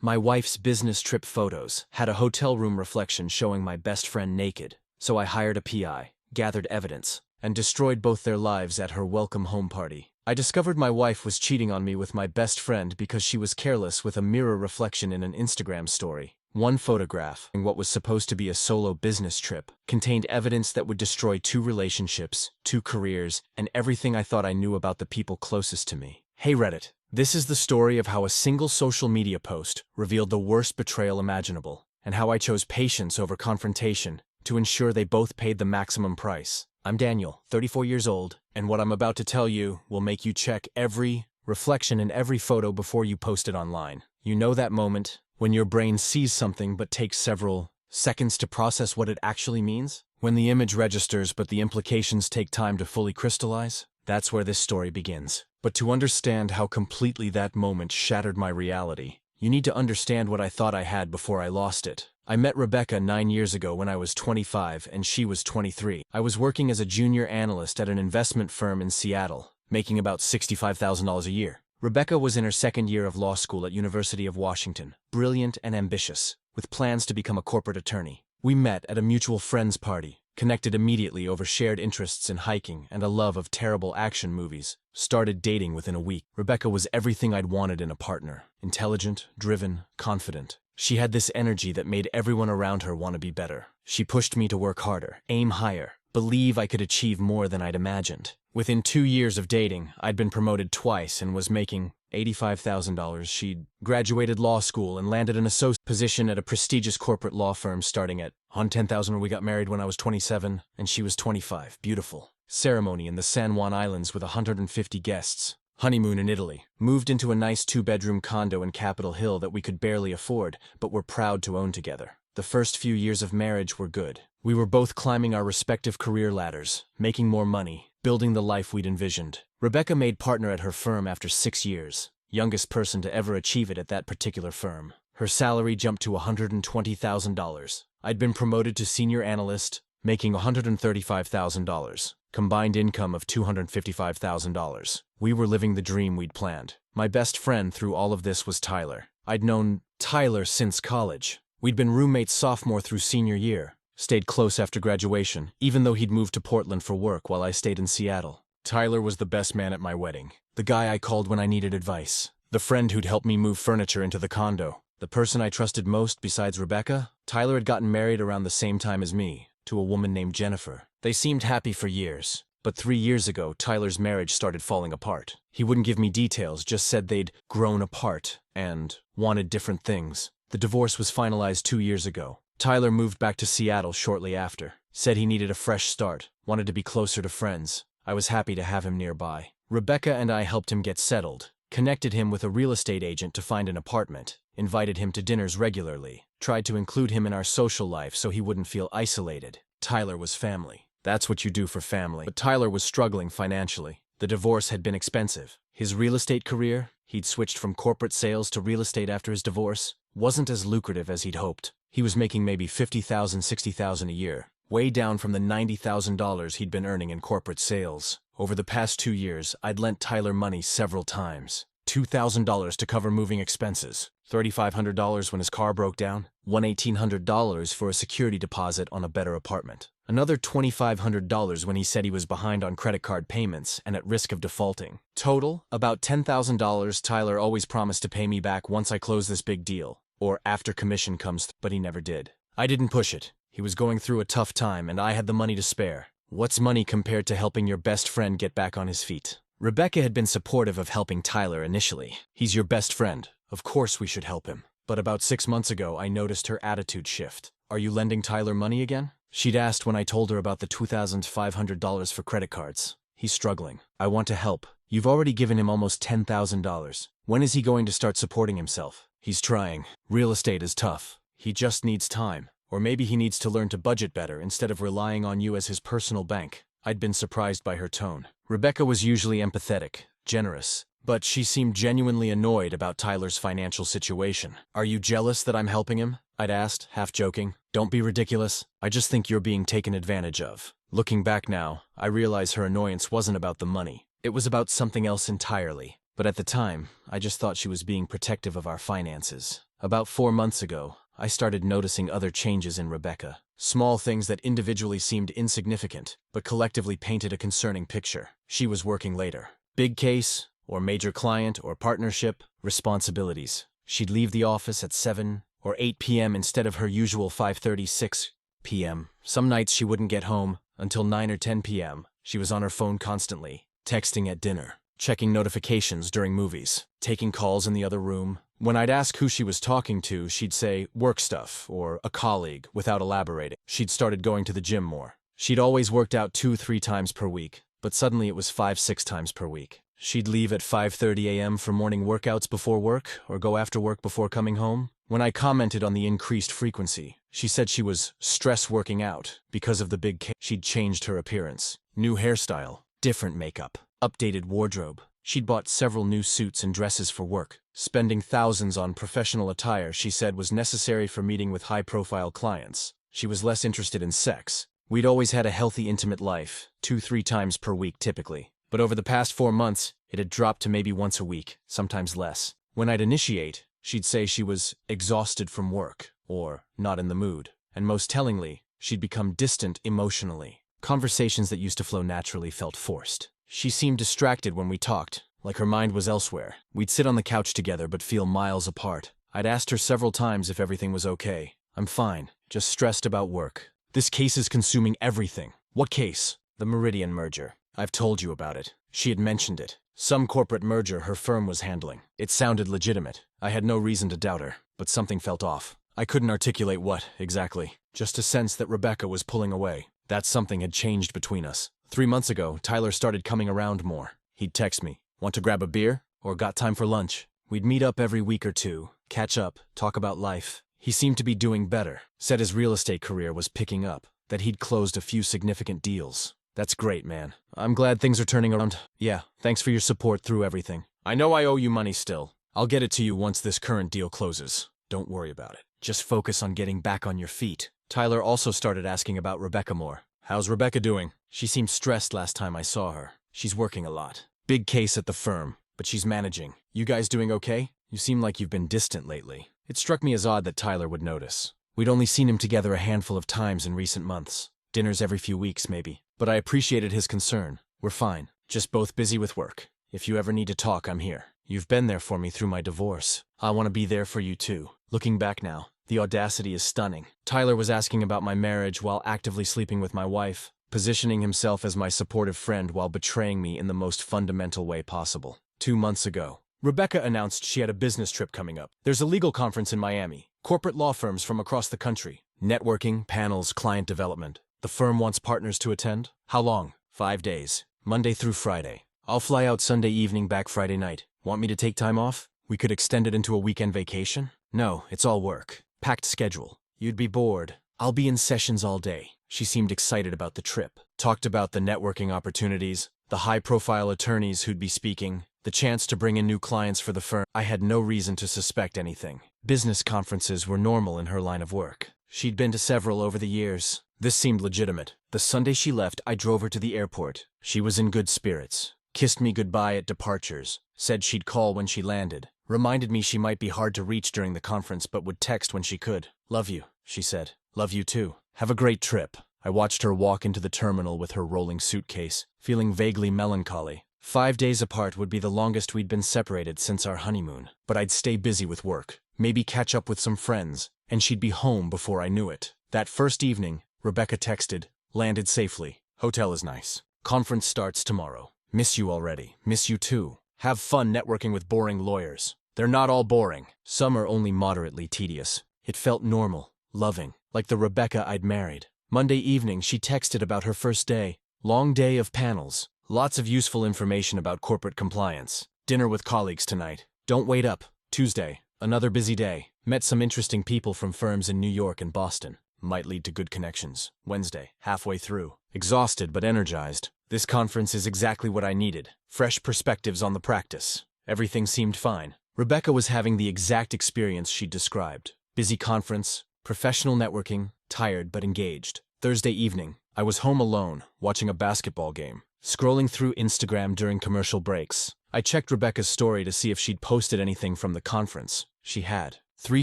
My wife's business trip photos had a hotel room reflection showing my best friend naked, so I hired a PI, gathered evidence, and destroyed both their lives at her welcome home party. I discovered my wife was cheating on me with my best friend because she was careless with a mirror reflection in an Instagram story. One photograph, in what was supposed to be a solo business trip, contained evidence that would destroy 2 relationships, 2 careers, and everything I thought I knew about the people closest to me. Hey Reddit, this is the story of how a single social media post revealed the worst betrayal imaginable, and how I chose patience over confrontation to ensure they both paid the maximum price. I'm Daniel, 34 years old, and what I'm about to tell you will make you check every reflection in every photo before you post it online. You know that moment when your brain sees something but takes several seconds to process what it actually means? When the image registers but the implications take time to fully crystallize? That's where this story begins. But to understand how completely that moment shattered my reality, you need to understand what I thought I had before I lost it. I met Rebecca 9 years ago when I was 25 and she was 23. I was working as a junior analyst at an investment firm in Seattle, making about $65,000 a year. Rebecca was in her second year of law school at University of Washington, brilliant and ambitious, with plans to become a corporate attorney. We met at a mutual friends party, connected immediately over shared interests in hiking and a love of terrible action movies. Started dating within a week. Rebecca was everything I'd wanted in a partner. Intelligent, driven, confident. She had this energy that made everyone around her want to be better. She pushed me to work harder, aim higher, believe I could achieve more than I'd imagined. Within 2 years of dating, I'd been promoted twice and was making $85,000. She'd graduated law school and landed an associate position at a prestigious corporate law firm starting at $10,000. We got married when I was 27 and she was 25. Beautiful. Ceremony in the San Juan Islands with 150 guests. Honeymoon in Italy. Moved into a nice 2-bedroom condo in Capitol Hill that we could barely afford, but were proud to own together. The first few years of marriage were good. We were both climbing our respective career ladders, making more money, building the life we'd envisioned. Rebecca made partner at her firm after 6 years, youngest person to ever achieve it at that particular firm. Her salary jumped to $120,000. I'd been promoted to senior analyst, making $135,000. Combined income of $255,000. We were living the dream we'd planned. My best friend through all of this was Tyler. I'd known Tyler since college. We'd been roommates sophomore through senior year. Stayed close after graduation, even though he'd moved to Portland for work while I stayed in Seattle. Tyler was the best man at my wedding. The guy I called when I needed advice. The friend who'd helped me move furniture into the condo. The person I trusted most besides Rebecca? Tyler had gotten married around the same time as me, to a woman named Jennifer. They seemed happy for years, but 3 years ago, Tyler's marriage started falling apart. He wouldn't give me details, just said they'd grown apart and wanted different things. The divorce was finalized 2 years ago. Tyler moved back to Seattle shortly after, said he needed a fresh start, wanted to be closer to friends. I was happy to have him nearby. Rebecca and I helped him get settled, connected him with a real estate agent to find an apartment, invited him to dinners regularly, tried to include him in our social life so he wouldn't feel isolated. Tyler was family. That's what you do for family. But Tyler was struggling financially. The divorce had been expensive. His real estate career, he'd switched from corporate sales to real estate after his divorce, wasn't as lucrative as he'd hoped. He was making maybe $50,000, $60,000 a year, way down from the $90,000 he'd been earning in corporate sales. Over the past 2 years, I'd lent Tyler money several times. $2,000 to cover moving expenses, $3,500 when his car broke down, $1,800 for a security deposit on a better apartment, another $2,500 when he said he was behind on credit card payments and at risk of defaulting. Total, about $10,000 Tyler always promised to pay me back once I closed this big deal, or after commission comes, but he never did. I didn't push it. He was going through a tough time and I had the money to spare. What's money compared to helping your best friend get back on his feet? Rebecca had been supportive of helping Tyler initially. He's your best friend. Of course we should help him. But about 6 months ago, I noticed her attitude shift. Are you lending Tyler money again? She'd asked when I told her about the $2,500 for credit cards. He's struggling. I want to help. You've already given him almost $10,000. When is he going to start supporting himself? He's trying. Real estate is tough. He just needs time. Or maybe he needs to learn to budget better instead of relying on you as his personal bank. I'd been surprised by her tone. Rebecca was usually empathetic, generous, but she seemed genuinely annoyed about Tyler's financial situation. Are you jealous that I'm helping him? I'd asked, half joking. Don't be ridiculous. I just think you're being taken advantage of. Looking back now, I realize her annoyance wasn't about the money. It was about something else entirely. But at the time, I just thought she was being protective of our finances. About 4 months ago, I started noticing other changes in Rebecca. Small things that individually seemed insignificant, but collectively painted a concerning picture. She was working later. Big case, or major client, or partnership, responsibilities. She'd leave the office at 7 or 8 p.m. instead of her usual 5:36 p.m. Some nights she wouldn't get home until 9 or 10 p.m. She was on her phone constantly, texting at dinner, checking notifications during movies, taking calls in the other room. When I'd ask who she was talking to, she'd say work stuff or a colleague without elaborating. She'd started going to the gym more. She'd always worked out 2-3 times per week, but suddenly it was 5-6 times per week. She'd leave at 5:30 a.m. for morning workouts before work or go after work before coming home. When I commented on the increased frequency, she said she was stress working out because of the big case. She'd changed her appearance. New hairstyle, different makeup, updated wardrobe. She'd bought several new suits and dresses for work, spending thousands on professional attire she said was necessary for meeting with high-profile clients. She was less interested in sex. We'd always had a healthy, intimate life, 2-3 times per week typically. But over the past 4 months, it had dropped to maybe once a week, sometimes less. When I'd initiate, she'd say she was exhausted from work, or not in the mood. And most tellingly, she'd become distant emotionally. Conversations that used to flow naturally felt forced. She seemed distracted when we talked, like her mind was elsewhere. We'd sit on the couch together but feel miles apart. I'd asked her several times if everything was okay. I'm fine, just stressed about work. This case is consuming everything. What case? The Meridian merger. I've told you about it. She had mentioned it. Some corporate merger her firm was handling. It sounded legitimate. I had no reason to doubt her, but something felt off. I couldn't articulate what, exactly. Just a sense that Rebecca was pulling away. That something had changed between us. 3 months ago, Tyler started coming around more. He'd text me, "Want to grab a beer?" or "Got time for lunch?" We'd meet up every week or two, catch up, talk about life. He seemed to be doing better. Said his real estate career was picking up, that he'd closed a few significant deals. That's great, man. I'm glad things are turning around. Yeah, thanks for your support through everything. I know I owe you money still. I'll get it to you once this current deal closes. Don't worry about it. Just focus on getting back on your feet. Tyler also started asking about Rebecca more. How's Rebecca doing? She seemed stressed last time I saw her. She's working a lot. Big case at the firm, but she's managing. You guys doing okay? You seem like you've been distant lately. It struck me as odd that Tyler would notice. We'd only seen him together a handful of times in recent months. Dinners every few weeks, maybe. But I appreciated his concern. We're fine. Just both busy with work. If you ever need to talk, I'm here. You've been there for me through my divorce. I want to be there for you too. Looking back now, the audacity is stunning. Tyler was asking about my marriage while actively sleeping with my wife, positioning himself as my supportive friend while betraying me in the most fundamental way possible. 2 months ago, Rebecca announced she had a business trip coming up. There's a legal conference in Miami. Corporate law firms from across the country. Networking, panels, client development. The firm wants partners to attend. How long? 5 days. Monday through Friday. I'll fly out Sunday evening, back Friday night. Want me to take time off? We could extend it into a weekend vacation? No, it's all work. Packed schedule. You'd be bored. I'll be in sessions all day. She seemed excited about the trip. Talked about the networking opportunities, the high-profile attorneys who'd be speaking, the chance to bring in new clients for the firm. I had no reason to suspect anything. Business conferences were normal in her line of work. She'd been to several over the years. This seemed legitimate. The Sunday she left, I drove her to the airport. She was in good spirits. Kissed me goodbye at departures. Said she'd call when she landed. Reminded me she might be hard to reach during the conference but would text when she could. Love you, she said. Love you too. Have a great trip. I watched her walk into the terminal with her rolling suitcase, feeling vaguely melancholy. 5 days apart would be the longest we'd been separated since our honeymoon. But I'd stay busy with work, maybe catch up with some friends, and she'd be home before I knew it. That first evening, Rebecca texted, "Landed safely. Hotel is nice. Conference starts tomorrow. Miss you already. Miss you too. Have fun networking with boring lawyers. They're not all boring. Some are only moderately tedious." It felt normal, loving, like the Rebecca I'd married. Monday evening, she texted about her first day. Long day of panels. Lots of useful information about corporate compliance. Dinner with colleagues tonight. Don't wait up. Tuesday, another busy day. Met some interesting people from firms in New York and Boston. Might lead to good connections. Wednesday, halfway through. Exhausted but energized. This conference is exactly what I needed. Fresh perspectives on the practice. Everything seemed fine. Rebecca was having the exact experience she'd described. Busy conference, professional networking, tired but engaged. Thursday evening, I was home alone, watching a basketball game. Scrolling through Instagram during commercial breaks. I checked Rebecca's story to see if she'd posted anything from the conference. She had. 3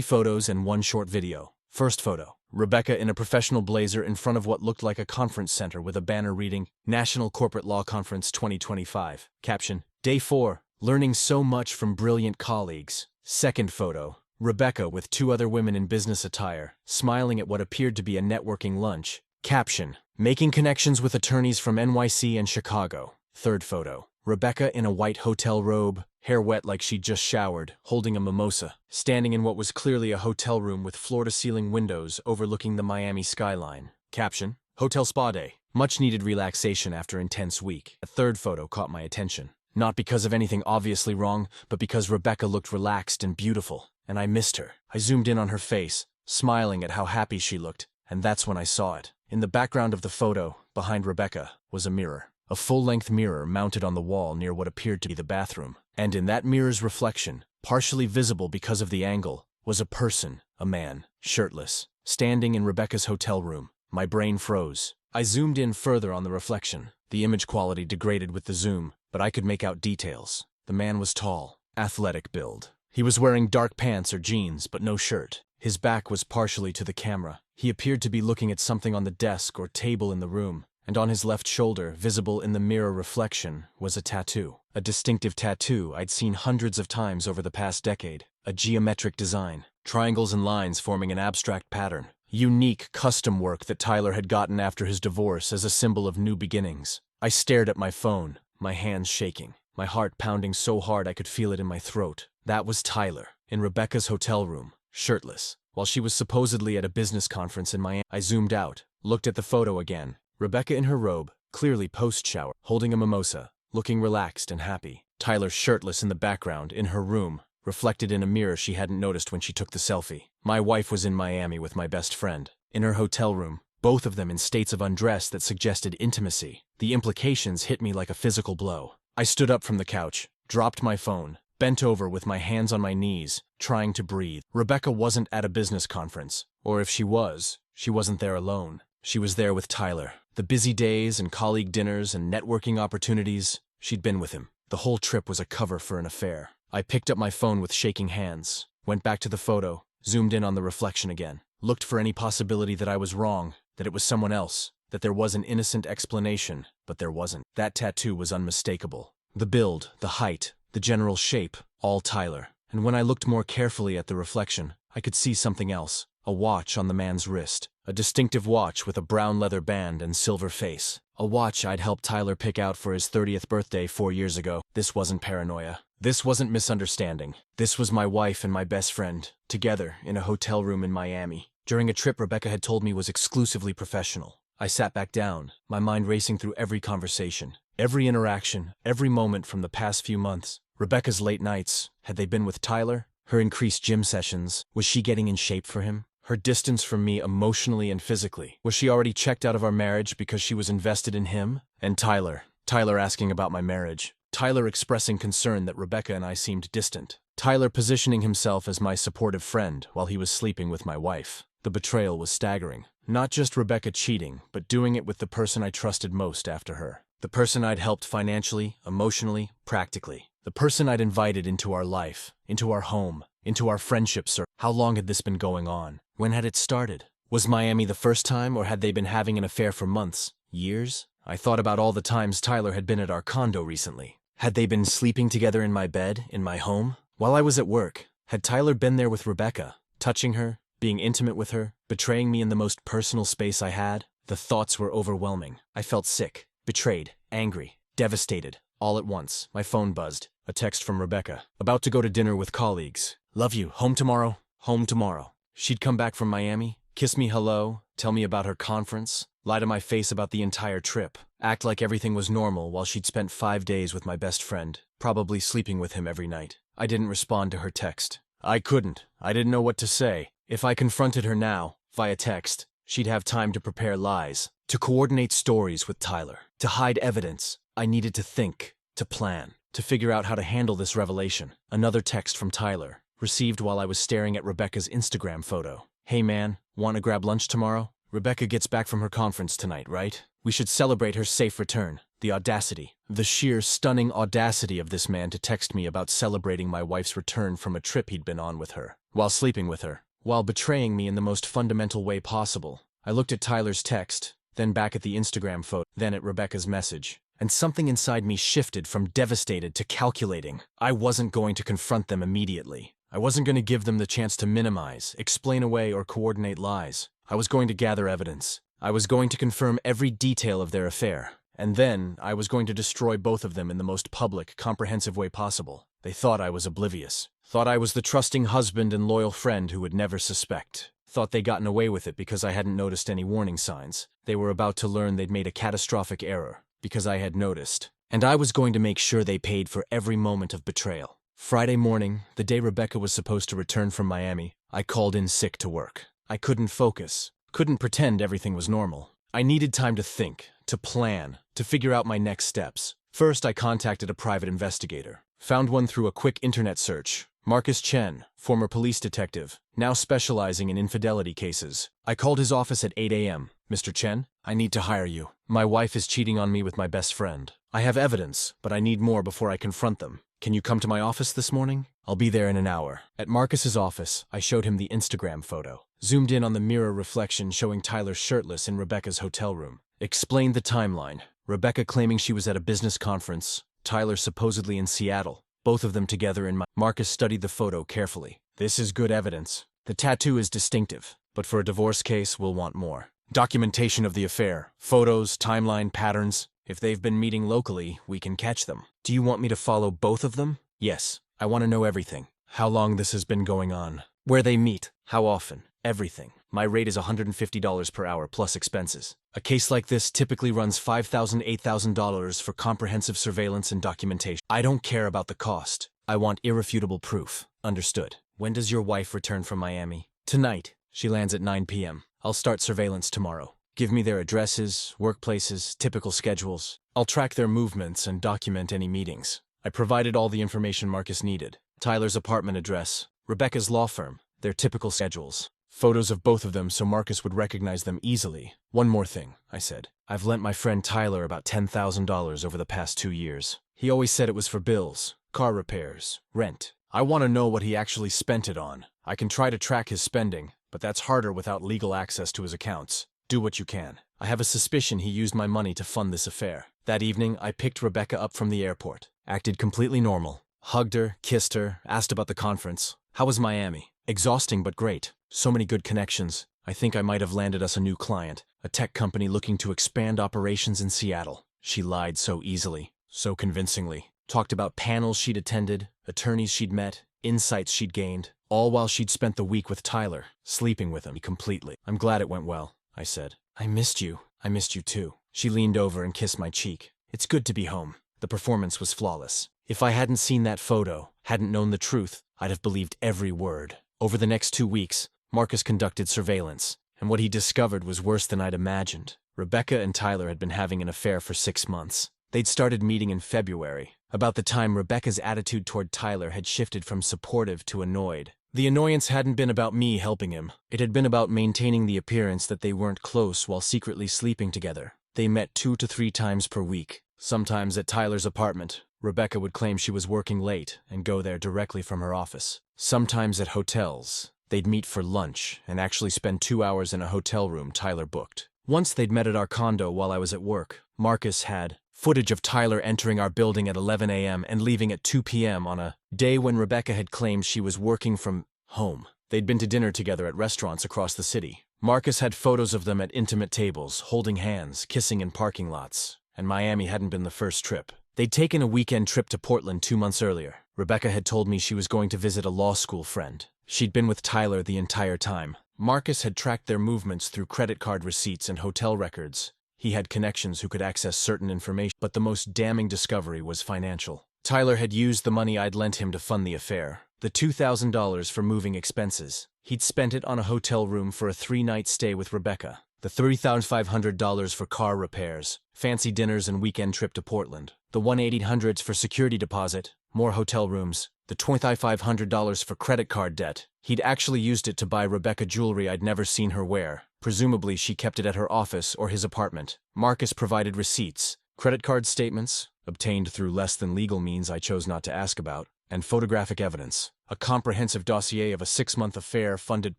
photos and 1 short video. First photo. Rebecca in a professional blazer in front of what looked like a conference center with a banner reading, National Corporate Law Conference 2025. Caption, Day 4, learning so much from brilliant colleagues. Second photo. Rebecca with 2 other women in business attire, smiling at what appeared to be a networking lunch. Caption, making connections with attorneys from NYC and Chicago. Third photo. Rebecca in a white hotel robe, hair wet like she'd just showered, holding a mimosa, standing in what was clearly a hotel room with floor-to-ceiling windows overlooking the Miami skyline. Caption, Hotel Spa Day. Much needed relaxation after intense week. A third photo caught my attention. Not because of anything obviously wrong, but because Rebecca looked relaxed and beautiful, and I missed her. I zoomed in on her face, smiling at how happy she looked, and that's when I saw it. In the background of the photo, behind Rebecca, was a mirror. A full-length mirror mounted on the wall near what appeared to be the bathroom. And in that mirror's reflection, partially visible because of the angle, was a person, a man, shirtless, standing in Rebecca's hotel room. My brain froze. I zoomed in further on the reflection. The image quality degraded with the zoom, but I could make out details. The man was tall, athletic build. He was wearing dark pants or jeans, but no shirt. His back was partially to the camera. He appeared to be looking at something on the desk or table in the room. And on his left shoulder, visible in the mirror reflection, was a tattoo. A distinctive tattoo I'd seen hundreds of times over the past decade. A geometric design, triangles and lines forming an abstract pattern. Unique custom work that Tyler had gotten after his divorce as a symbol of new beginnings. I stared at my phone, my hands shaking, my heart pounding so hard I could feel it in my throat. That was Tyler, in Rebecca's hotel room, shirtless, while she was supposedly at a business conference in Miami. I zoomed out, looked at the photo again. Rebecca in her robe, clearly post-shower, holding a mimosa, looking relaxed and happy. Tyler shirtless in the background, in her room, reflected in a mirror she hadn't noticed when she took the selfie. My wife was in Miami with my best friend, in her hotel room, both of them in states of undress that suggested intimacy. The implications hit me like a physical blow. I stood up from the couch, dropped my phone, bent over with my hands on my knees, trying to breathe. Rebecca wasn't at a business conference, or if she wasn't there alone. She was there with Tyler. The busy days and colleague dinners and networking opportunities, she'd been with him. The whole trip was a cover for an affair. I picked up my phone with shaking hands, went back to the photo, zoomed in on the reflection again, looked for any possibility that I was wrong, that it was someone else, that there was an innocent explanation, but there wasn't. That tattoo was unmistakable. The build, the height, the general shape, all Tyler. And when I looked more carefully at the reflection, I could see something else. A watch on the man's wrist. A distinctive watch with a brown leather band and silver face. A watch I'd helped Tyler pick out for his 30th birthday 4 years ago. This wasn't paranoia. This wasn't misunderstanding. This was my wife and my best friend, together in a hotel room in Miami, during a trip Rebecca had told me was exclusively professional. I sat back down, my mind racing through every conversation, every interaction, every moment from the past few months. Rebecca's late nights, had they been with Tyler? Her increased gym sessions, was she getting in shape for him? Her distance from me emotionally and physically. Was she already checked out of our marriage because she was invested in him? And Tyler asking about my marriage. Tyler expressing concern that Rebecca and I seemed distant. Tyler positioning himself as my supportive friend while he was sleeping with my wife. The betrayal was staggering. Not just Rebecca cheating, but doing it with the person I trusted most after her. The person I'd helped financially, emotionally, practically. The person I'd invited into our life, into our home, into our friendship circle. How long had this been going on? When had it started? Was Miami the first time, or had they been having an affair for months? Years? I thought about all the times Tyler had been at our condo recently. Had they been sleeping together in my bed, in my home? While I was at work, had Tyler been there with Rebecca, touching her, being intimate with her, betraying me in the most personal space I had? The thoughts were overwhelming. I felt sick, betrayed, angry, devastated. All at once, my phone buzzed. A text from Rebecca. About to go to dinner with colleagues. Love you. Home tomorrow? Home tomorrow. She'd come back from Miami, kiss me hello, tell me about her conference, lie to my face about the entire trip, act like everything was normal while she'd spent 5 days with my best friend, probably sleeping with him every night. I didn't respond to her text. I couldn't. I didn't know what to say. If I confronted her now, via text, she'd have time to prepare lies, to coordinate stories with Tyler, to hide evidence. I needed to think, to plan, to figure out how to handle this revelation. Another text from Tyler, received while I was staring at Rebecca's Instagram photo. Hey man, want to grab lunch tomorrow? Rebecca gets back from her conference tonight, right? We should celebrate her safe return. The audacity, the sheer stunning audacity of this man to text me about celebrating my wife's return from a trip he'd been on with her. while sleeping with her, while betraying me in the most fundamental way possible. I looked at Tyler's text, then back at the Instagram photo, then at Rebecca's message, and something inside me shifted from devastated to calculating. I wasn't going to confront them immediately. I wasn't going to give them the chance to minimize, explain away, or coordinate lies. I was going to gather evidence. I was going to confirm every detail of their affair. And then I was going to destroy both of them in the most public, comprehensive way possible. They thought I was oblivious. Thought I was the trusting husband and loyal friend who would never suspect. Thought they'd gotten away with it because I hadn't noticed any warning signs. They were about to learn they'd made a catastrophic error, because I had noticed. And I was going to make sure they paid for every moment of betrayal. Friday morning, the day Rebecca was supposed to return from Miami, I called in sick to work. I couldn't focus, couldn't pretend everything was normal. I needed time to think, to plan, to figure out my next steps. First, I contacted a private investigator. Found one through a quick internet search. Marcus Chen, former police detective, now specializing in infidelity cases. I called his office at 8 a.m. Mr. Chen, I need to hire you. My wife is cheating on me with my best friend. I have evidence, but I need more before I confront them. Can you come to my office this morning? I'll be there in an hour. At Marcus's office, I showed him the Instagram photo. Zoomed in on the mirror reflection showing Tyler shirtless in Rebecca's hotel room. Explained the timeline. Rebecca claiming she was at a business conference. Tyler supposedly in Seattle. Both of them together in my... Marcus studied the photo carefully. This is good evidence. The tattoo is distinctive, but for a divorce case, we'll want more. Documentation of the affair. Photos, timeline, patterns. If they've been meeting locally, we can catch them. Do you want me to follow both of them? Yes. I want to know everything. How long this has been going on. Where they meet. How often. Everything. My rate is $150 per hour plus expenses. A case like this typically runs $5,000, $8,000 for comprehensive surveillance and documentation. I don't care about the cost. I want irrefutable proof. Understood. When does your wife return from Miami? Tonight. She lands at 9 p.m. I'll start surveillance tomorrow. Give me their addresses, workplaces, typical schedules. I'll track their movements and document any meetings. I provided all the information Marcus needed. Tyler's apartment address, Rebecca's law firm, their typical schedules. Photos of both of them so Marcus would recognize them easily. One more thing, I said. I've lent my friend Tyler about $10,000 over the past 2 years. He always said it was for bills, car repairs, rent. I want to know what he actually spent it on. I can try to track his spending, but that's harder without legal access to his accounts. Do what you can. I have a suspicion he used my money to fund this affair. That evening, I picked Rebecca up from the airport. Acted completely normal. Hugged her, kissed her, asked about the conference. How was Miami? Exhausting but great. So many good connections. I think I might have landed us a new client, a tech company looking to expand operations in Seattle. She lied so easily, so convincingly. Talked about panels she'd attended, attorneys she'd met, insights she'd gained, all while she'd spent the week with Tyler, sleeping with him completely. I'm glad it went well, I said. I missed you. I missed you too. She leaned over and kissed my cheek. It's good to be home. The performance was flawless. If I hadn't seen that photo, hadn't known the truth, I'd have believed every word. Over the next 2 weeks, Marcus conducted surveillance, and what he discovered was worse than I'd imagined. Rebecca and Tyler had been having an affair for 6 months. They'd started meeting in February, about the time Rebecca's attitude toward Tyler had shifted from supportive to annoyed. The annoyance hadn't been about me helping him. It had been about maintaining the appearance that they weren't close while secretly sleeping together. They met 2 to 3 times per week, sometimes at Tyler's apartment. Rebecca would claim she was working late and go there directly from her office. Sometimes at hotels. They'd meet for lunch and actually spend 2 hours in a hotel room Tyler booked. Once they'd met at our condo while I was at work. Marcus had footage of Tyler entering our building at 11 a.m. and leaving at 2 p.m. on a day when Rebecca had claimed she was working from home. They'd been to dinner together at restaurants across the city. Marcus had photos of them at intimate tables, holding hands, kissing in parking lots. And Miami hadn't been the first trip. They'd taken a weekend trip to Portland 2 months earlier. Rebecca had told me she was going to visit a law school friend. She'd been with Tyler the entire time. Marcus had tracked their movements through credit card receipts and hotel records. He had connections who could access certain information, but the most damning discovery was financial. Tyler had used the money I'd lent him to fund the affair. The $2,000 for moving expenses. He'd spent it on a hotel room for a 3-night stay with Rebecca. The $3,500 for car repairs, fancy dinners and weekend trip to Portland. The $1,800 for security deposit, more hotel rooms. The $2,500 for credit card debt. He'd actually used it to buy Rebecca jewelry I'd never seen her wear. Presumably she kept it at her office or his apartment. Marcus provided receipts, credit card statements, obtained through less than legal means I chose not to ask about, and photographic evidence. A comprehensive dossier of a 6-month affair funded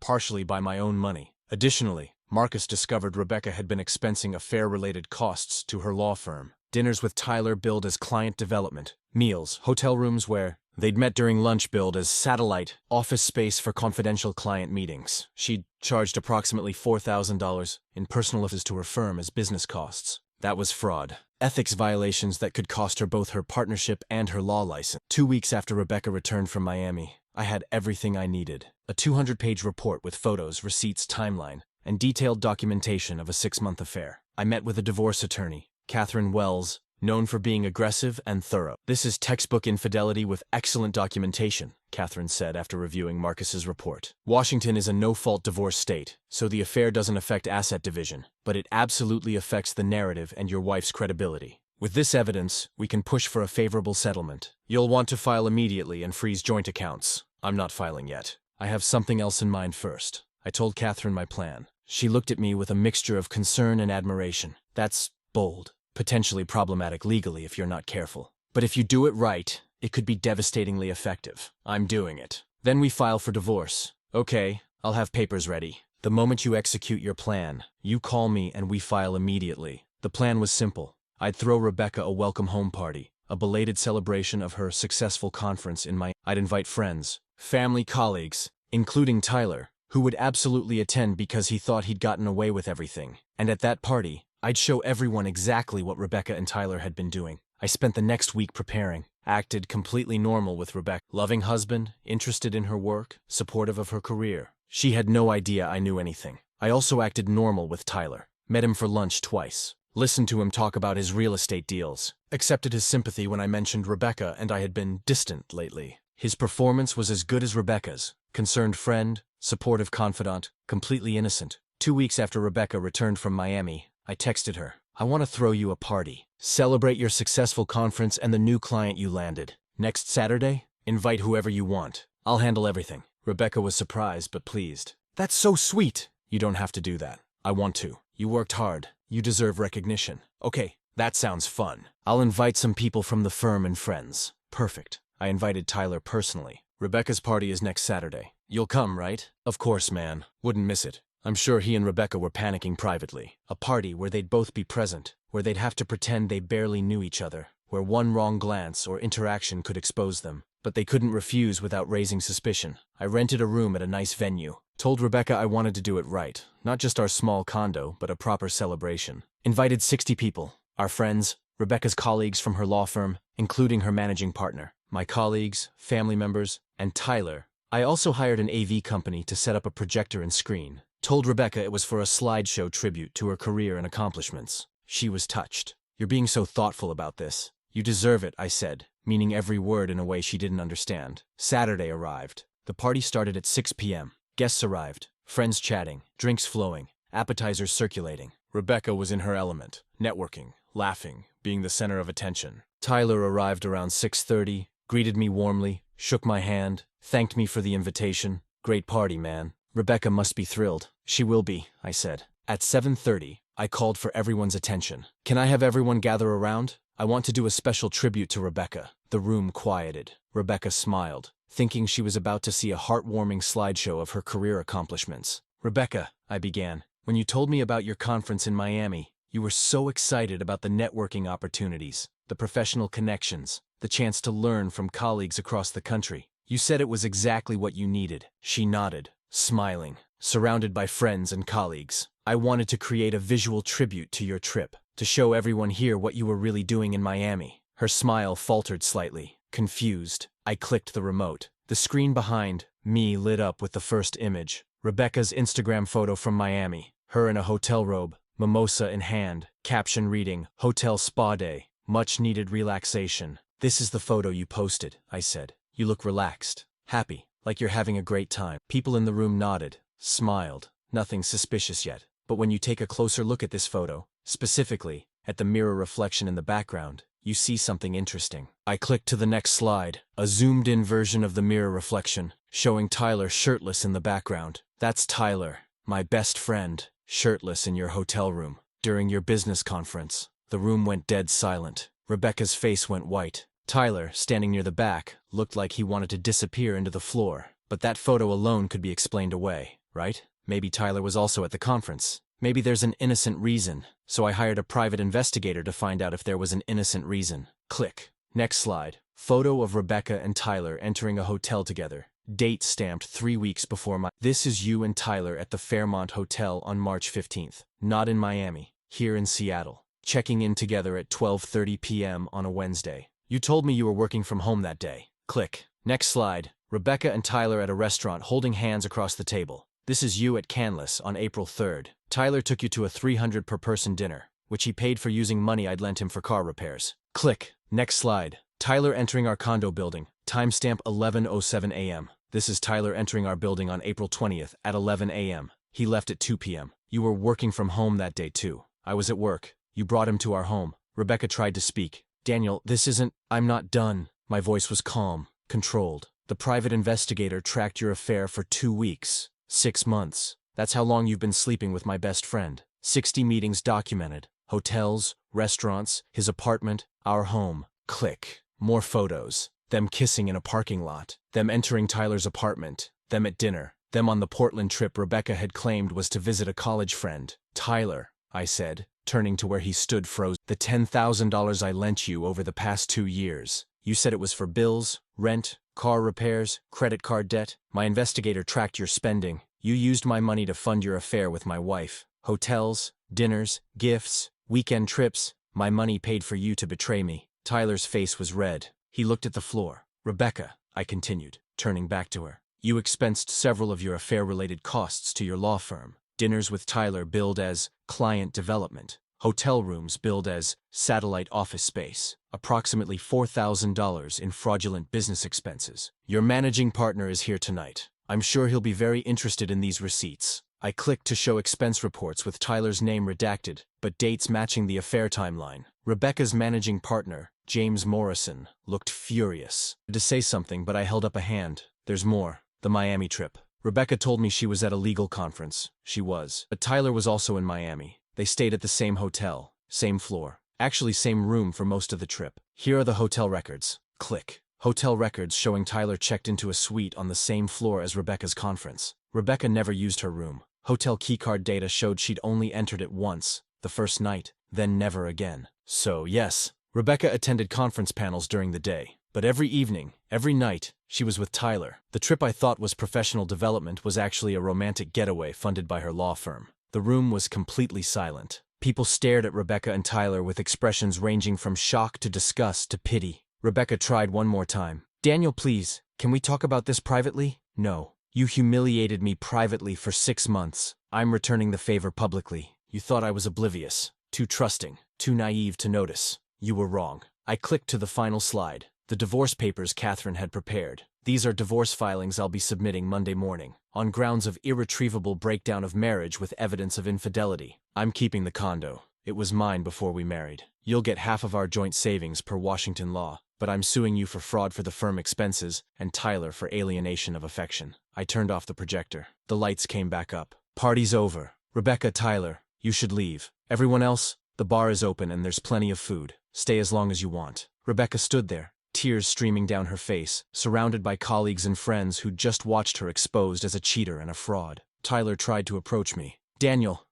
partially by my own money. Additionally, Marcus discovered Rebecca had been expensing affair-related costs to her law firm. Dinners with Tyler billed as client development. Meals, hotel rooms where they'd met during lunch billed as satellite, office space for confidential client meetings. She'd charged approximately $4,000 in personal visits to her firm as business costs. That was fraud. Ethics violations that could cost her both her partnership and her law license. 2 weeks after Rebecca returned from Miami, I had everything I needed. A 200-page report with photos, receipts, timeline, and detailed documentation of a 6-month affair. I met with a divorce attorney, Catherine Wells, known for being aggressive and thorough. "This is textbook infidelity with excellent documentation," Catherine said after reviewing Marcus's report. "Washington is a no-fault divorce state, so the affair doesn't affect asset division, but it absolutely affects the narrative and your wife's credibility. With this evidence, we can push for a favorable settlement. You'll want to file immediately and freeze joint accounts." "I'm not filing yet. I have something else in mind first." I told Catherine my plan. She looked at me with a mixture of concern and admiration. "That's bold. Potentially problematic legally if you're not careful. But if you do it right, it could be devastatingly effective. I'm doing it. Then we file for divorce." "Okay, I'll have papers ready. The moment you execute your plan, you call me and we file immediately." The plan was simple. I'd throw Rebecca a welcome home party, a belated celebration of her successful conference in I'd invite friends, family, colleagues, including Tyler, who would absolutely attend because he thought he'd gotten away with everything. And at that party, I'd show everyone exactly what Rebecca and Tyler had been doing. I spent the next week preparing, acted completely normal with Rebecca. Loving husband, interested in her work, supportive of her career. She had no idea I knew anything. I also acted normal with Tyler. Met him for lunch twice. Listened to him talk about his real estate deals. Accepted his sympathy when I mentioned Rebecca and I had been distant lately. His performance was as good as Rebecca's. Concerned friend, supportive confidant, completely innocent. 2 weeks after Rebecca returned from Miami, I texted her, "I want to throw you a party. Celebrate your successful conference and the new client you landed. Next Saturday, invite whoever you want. I'll handle everything." Rebecca was surprised but pleased. "That's so sweet." "You don't have to do that. I want to. You worked hard. You deserve recognition." "Okay, that sounds fun. I'll invite some people from the firm and friends." "Perfect." I invited Tyler personally. "Rebecca's party is next Saturday. You'll come, right?" "Of course, man. Wouldn't miss it." I'm sure he and Rebecca were panicking privately. A party where they'd both be present, where they'd have to pretend they barely knew each other, where one wrong glance or interaction could expose them. But they couldn't refuse without raising suspicion. I rented a room at a nice venue. Told Rebecca I wanted to do it right. Not just our small condo, but a proper celebration. Invited 60 people. Our friends, Rebecca's colleagues from her law firm, including her managing partner, my colleagues, family members, and Tyler. I also hired an AV company to set up a projector and screen. Told Rebecca it was for a slideshow tribute to her career and accomplishments. She was touched. "You're being so thoughtful about this. You deserve it," I said, meaning every word in a way she didn't understand. Saturday arrived. The party started at 6 p.m. Guests arrived, friends chatting, drinks flowing, appetizers circulating. Rebecca was in her element, networking, laughing, being the center of attention. Tyler arrived around 6:30, greeted me warmly, shook my hand, thanked me for the invitation. "Great party, man. Rebecca must be thrilled." "She will be," I said. At 7:30, I called for everyone's attention. "Can I have everyone gather around? I want to do a special tribute to Rebecca." The room quieted. Rebecca smiled, thinking she was about to see a heartwarming slideshow of her career accomplishments. "Rebecca," I began, "when you told me about your conference in Miami, you were so excited about the networking opportunities, the professional connections, the chance to learn from colleagues across the country. You said it was exactly what you needed." She nodded, smiling, surrounded by friends and colleagues. "I wanted to create a visual tribute to your trip, to show everyone here what you were really doing in Miami." Her smile faltered slightly, confused. I clicked the remote. The screen behind me lit up with the first image. Rebecca's Instagram photo from Miami, her in a hotel robe, mimosa in hand, caption reading, "Hotel Spa Day, much needed relaxation." "This is the photo you posted," I said. "You look relaxed, happy, like you're having a great time." People in the room nodded, smiled, nothing suspicious yet. But when you take a closer look at this photo, specifically, at the mirror reflection in the background, you see something interesting. I clicked to the next slide, a zoomed-in version of the mirror reflection, showing Tyler shirtless in the background. "That's Tyler, my best friend, shirtless in your hotel room, during your business conference." The room went dead silent. Rebecca's face went white. Tyler, standing near the back, looked like he wanted to disappear into the floor. But that photo alone could be explained away, right? Maybe Tyler was also at the conference. Maybe there's an innocent reason. So I hired a private investigator to find out if there was an innocent reason. Click. Next slide. Photo of Rebecca and Tyler entering a hotel together. Date stamped 3 weeks before my— This is you and Tyler at the Fairmont Hotel on March 15th. Not in Miami. Here in Seattle. Checking in together at 12:30 p.m. on a Wednesday. You told me you were working from home that day. Click. Next slide. Rebecca and Tyler at a restaurant holding hands across the table. This is you at Canlis on April 3rd. Tyler took you to a $300 per person dinner, which he paid for using money I'd lent him for car repairs. Click. Next slide. Tyler entering our condo building. Timestamp 11:07 a.m. This is Tyler entering our building on April 20th at 11 a.m. He left at 2 p.m. You were working from home that day too. I was at work. You brought him to our home. Rebecca tried to speak. Daniel, this isn't— I'm not done. My voice was calm, controlled. The private investigator tracked your affair for 2 weeks. 6 months. That's how long you've been sleeping with my best friend. 60 meetings documented. Hotels, restaurants, his apartment, our home. Click. More photos. Them kissing in a parking lot. Them entering Tyler's apartment. Them at dinner. Them on the Portland trip Rebecca had claimed was to visit a college friend. Tyler, I said, turning to where he stood frozen. The $10,000 I lent you over the past 2 years. You said it was for bills, rent, car repairs, credit card debt. My investigator tracked your spending. You used my money to fund your affair with my wife. Hotels, dinners, gifts, weekend trips. My money paid for you to betray me. Tyler's face was red. He looked at the floor. Rebecca, I continued, turning back to her. You expensed several of your affair-related costs to your law firm. Dinners with Tyler billed as client development. Hotel rooms billed as satellite office space. Approximately $4,000 in fraudulent business expenses. Your managing partner is here tonight. I'm sure he'll be very interested in these receipts. I clicked to show expense reports with Tyler's name redacted, but dates matching the affair timeline. Rebecca's managing partner, James Morrison, looked furious. To say something, but I held up a hand. There's more. The Miami trip. Rebecca told me she was at a legal conference. She was. But Tyler was also in Miami. They stayed at the same hotel, same floor. Actually, same room for most of the trip. Here are the hotel records. Click. Hotel records showing Tyler checked into a suite on the same floor as Rebecca's conference. Rebecca never used her room. Hotel keycard data showed she'd only entered it once, the first night, then never again. So, yes, Rebecca attended conference panels during the day. But every evening, every night, she was with Tyler. The trip I thought was professional development was actually a romantic getaway funded by her law firm. The room was completely silent. People stared at Rebecca and Tyler with expressions ranging from shock to disgust to pity. Rebecca tried one more time. Daniel, please, can we talk about this privately? No. You humiliated me privately for 6 months. I'm returning the favor publicly. You thought I was oblivious, too trusting, too naive to notice. You were wrong. I clicked to the final slide. The divorce papers Catherine had prepared. These are divorce filings I'll be submitting Monday morning, on grounds of irretrievable breakdown of marriage with evidence of infidelity. I'm keeping the condo. It was mine before we married. You'll get half of our joint savings per Washington law, but I'm suing you for fraud for the firm expenses and Tyler for alienation of affection. I turned off the projector. The lights came back up. Party's over. Rebecca, Tyler, you should leave. Everyone else, the bar is open and there's plenty of food. Stay as long as you want. Rebecca stood there, tears streaming down her face, surrounded by colleagues and friends who'd just watched her exposed as a cheater and a fraud. Tyler tried to approach me. Daniel,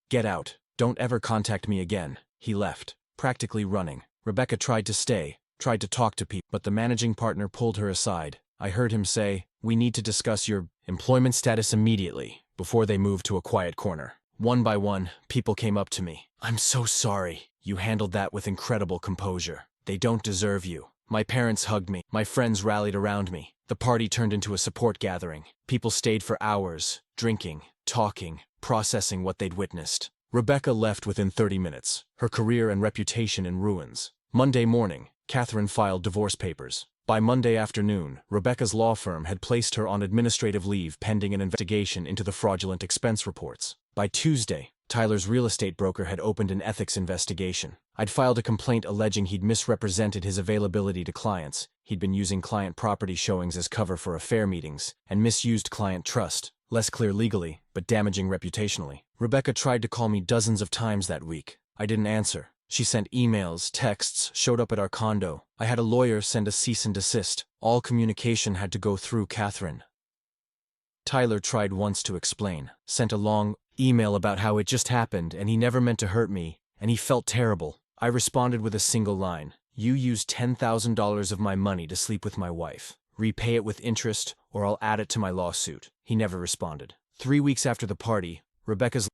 get out. Don't ever contact me again. He left, practically running. Rebecca tried to stay, tried to talk to people, but the managing partner pulled her aside. I heard him say, we need to discuss your employment status immediately, before they move to a quiet corner. One by one, people came up to me. I'm so sorry. You handled that with incredible composure. They don't deserve you. My parents hugged me. My friends rallied around me. The party turned into a support gathering. People stayed for hours, drinking, talking, processing what they'd witnessed. Rebecca left within 30 minutes, her career and reputation in ruins. Monday morning, Catherine filed divorce papers. By Monday afternoon, Rebecca's law firm had placed her on administrative leave pending an investigation into the fraudulent expense reports. By Tuesday, Tyler's real estate broker had opened an ethics investigation. I'd filed a complaint alleging he'd misrepresented his availability to clients, he'd been using client property showings as cover for affair meetings, and misused client trust. Less clear legally, but damaging reputationally. Rebecca tried to call me dozens of times that week. I didn't answer. She sent emails, texts, showed up at our condo. I had a lawyer send a cease and desist. All communication had to go through Catherine. Tyler tried once to explain, sent a long email about how it just happened and he never meant to hurt me, and he felt terrible. I responded with a single line. You used $10,000 of my money to sleep with my wife. Repay it with interest or I'll add it to my lawsuit. He never responded. 3 weeks after the party,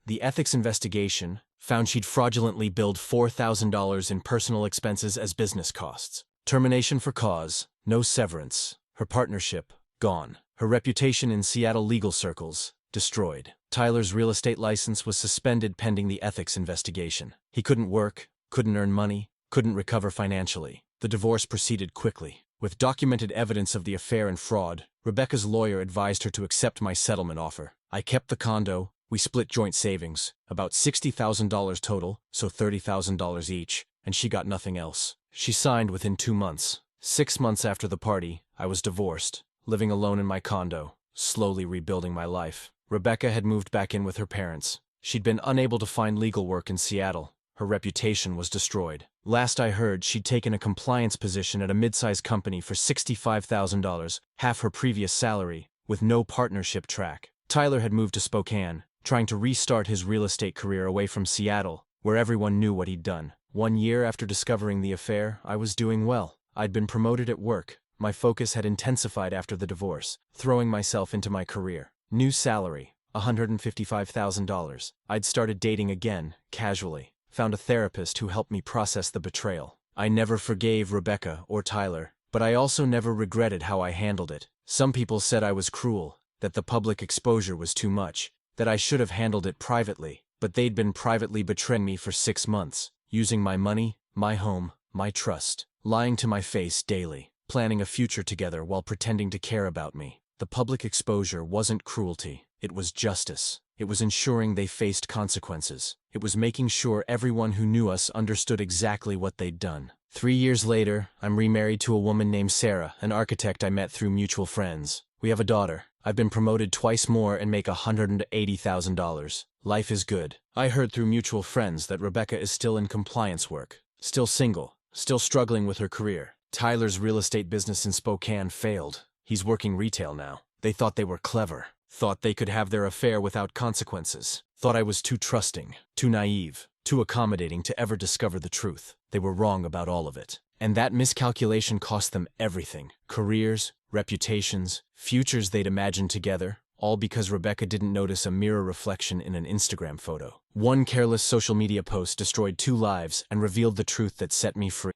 the ethics investigation found she'd fraudulently billed $4,000 in personal expenses as business costs. Termination for cause, no severance. Her partnership, gone. Her reputation in Seattle legal circles, destroyed. Tyler's real estate license was suspended pending the ethics investigation. He couldn't work, couldn't earn money, couldn't recover financially. The divorce proceeded quickly. With documented evidence of the affair and fraud, Rebecca's lawyer advised her to accept my settlement offer. I kept the condo, we split joint savings, about $60,000 total, so $30,000 each, and she got nothing else. She signed within 2 months. 6 months after the party, I was divorced, living alone in my condo, slowly rebuilding my life. Rebecca had moved back in with her parents. She'd been unable to find legal work in Seattle. Her reputation was destroyed. Last I heard, she'd taken a compliance position at a mid-sized company for $65,000, half her previous salary, with no partnership track. Tyler had moved to Spokane, trying to restart his real estate career away from Seattle, where everyone knew what he'd done. 1 year after discovering the affair, I was doing well. I'd been promoted at work. My focus had intensified after the divorce, throwing myself into my career. New salary, $155,000. I'd started dating again, casually. Found a therapist who helped me process the betrayal. I never forgave Rebecca or Tyler, but I also never regretted how I handled it. Some people said I was cruel, that the public exposure was too much, that I should have handled it privately, but they'd been privately betraying me for 6 months, using my money, my home, my trust, lying to my face daily, planning a future together while pretending to care about me. The public exposure wasn't cruelty, it was justice. It was ensuring they faced consequences. It was making sure everyone who knew us understood exactly what they'd done. 3 years later, I'm remarried to a woman named Sarah, an architect I met through mutual friends. We have a daughter. I've been promoted twice more and make $180,000. Life is good. I heard through mutual friends that Rebecca is still in compliance work, still single, still struggling with her career. Tyler's real estate business in Spokane failed. He's working retail now. They thought they were clever. Thought they could have their affair without consequences. Thought I was too trusting, too naive, too accommodating to ever discover the truth. They were wrong about all of it. And that miscalculation cost them everything. Careers, reputations, futures they'd imagined together, all because Rebecca didn't notice a mirror reflection in an Instagram photo. One careless social media post destroyed 2 lives and revealed the truth that set me free.